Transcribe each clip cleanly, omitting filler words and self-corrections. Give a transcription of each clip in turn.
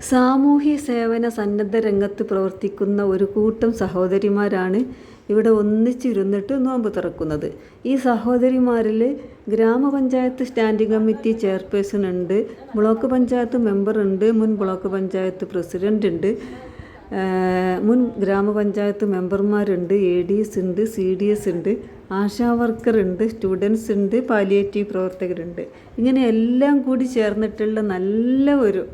സാമൂഹ്യ സേവന സന്നദ്ധ രംഗത്ത് പ്രവർത്തിക്കുന്ന ഒരു കൂട്ടം സഹോദരിമാരാണ് ഇവിടെ ഒന്നിച്ചിരുന്നിട്ട് നോമ്പ് തുറക്കുന്നത്. ഈ സഹോദരിമാരിൽ ഗ്രാമപഞ്ചായത്ത് സ്റ്റാൻഡിംഗ് കമ്മിറ്റി ചെയർപേഴ്സൺ ഉണ്ട്, ബ്ലോക്ക് പഞ്ചായത്ത് മെമ്പറുണ്ട്, മുൻ ബ്ലോക്ക് പഞ്ചായത്ത് പ്രസിഡൻ്റ് ഉണ്ട്, മുൻ ഗ്രാമപഞ്ചായത്ത് മെമ്പർമാരുണ്ട്, ADS ഉണ്ട്, CDS ഉണ്ട്, ആശാ വർക്കറുണ്ട്, സ്റ്റുഡൻസ് ഉണ്ട്, പാലിയേറ്റീവ് പ്രവർത്തകരുണ്ട്. ഇങ്ങനെ എല്ലാം കൂടി ചേർന്നിട്ടുള്ള നല്ല ഒരു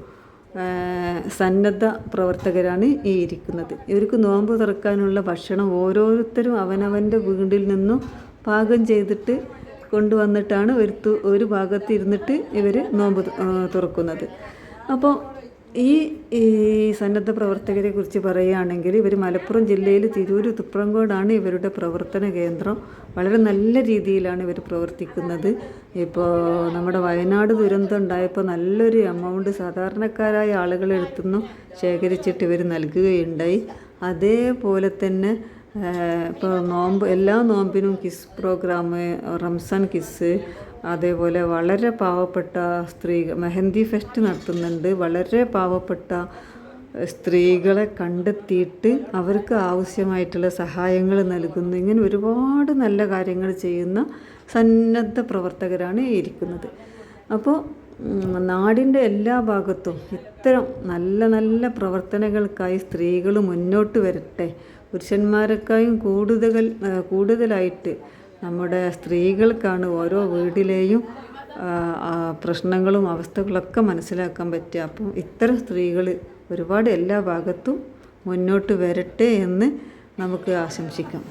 സന്നദ്ധ പ്രവർത്തകരാണ് ഈ ഇരിക്കുന്നത്. ഇവർക്ക് നോമ്പ് തുറക്കാനുള്ള ഭക്ഷണം ഓരോരുത്തരും അവനവൻ്റെ വീട്ടിൽ നിന്നും പാകം ചെയ്തിട്ട് കൊണ്ടുവന്നിട്ടാണ് ഒരു ഭാഗത്ത് ഇരുന്നിട്ട് ഇവർ നോമ്പ് തുറക്കുന്നത്. അപ്പോൾ ഈ സന്നദ്ധ പ്രവർത്തകരെ കുറിച്ച് പറയുകയാണെങ്കിൽ ഇവർ മലപ്പുറം ജില്ലയിൽ തിരൂർ തുപ്രങ്കോടാണ് ഇവരുടെ പ്രവർത്തന കേന്ദ്രം. വളരെ നല്ല രീതിയിലാണ് ഇവർ പ്രവർത്തിക്കുന്നത്. ഇപ്പോൾ നമ്മുടെ വയനാട് ദുരന്തം ഉണ്ടായപ്പോൾ നല്ലൊരു എമൗണ്ട് സാധാരണക്കാരായ ആളുകളെ അടുത്തുനിന്നും ശേഖരിച്ചിട്ട് ഇവർ നൽകുകയുണ്ടായി. അതേപോലെ തന്നെ ഇപ്പോൾ എല്ലാ നോമ്പിനും കിസ് പ്രോഗ്രാം, റംസാൻ കിസ്, അതേപോലെ വളരെ പാവപ്പെട്ട മെഹന്തി ഫെസ്റ്റ് നടത്തുന്നുണ്ട്. വളരെ പാവപ്പെട്ട സ്ത്രീകളെ കണ്ടെത്തിയിട്ട് അവർക്ക് ആവശ്യമായിട്ടുള്ള സഹായങ്ങൾ നൽകുന്നു. ഇങ്ങനെ ഒരുപാട് നല്ല കാര്യങ്ങൾ ചെയ്യുന്ന സന്നദ്ധ പ്രവർത്തകരാണ് ഇരിക്കുന്നത്. അപ്പോൾ നാടിൻ്റെ എല്ലാ ഭാഗത്തും ഇത്തരം നല്ല നല്ല പ്രവർത്തനങ്ങൾക്കായി സ്ത്രീകൾ മുന്നോട്ട് വരട്ടെ. പുരുഷന്മാരെക്കാളും കൂടുതലായിട്ട് നമ്മുടെ സ്ത്രീകൾക്കാണ് ഓരോ വീട്ടിലെയും പ്രശ്നങ്ങളും അവസ്ഥകളൊക്കെ മനസ്സിലാക്കാൻ പറ്റുക. അപ്പം ഇത്തരം സ്ത്രീകൾ ഒരുപാട് എല്ലാ ഭാഗത്തും മുന്നോട്ട് വരട്ടെ എന്ന് നമുക്ക് ആശംസിക്കാം.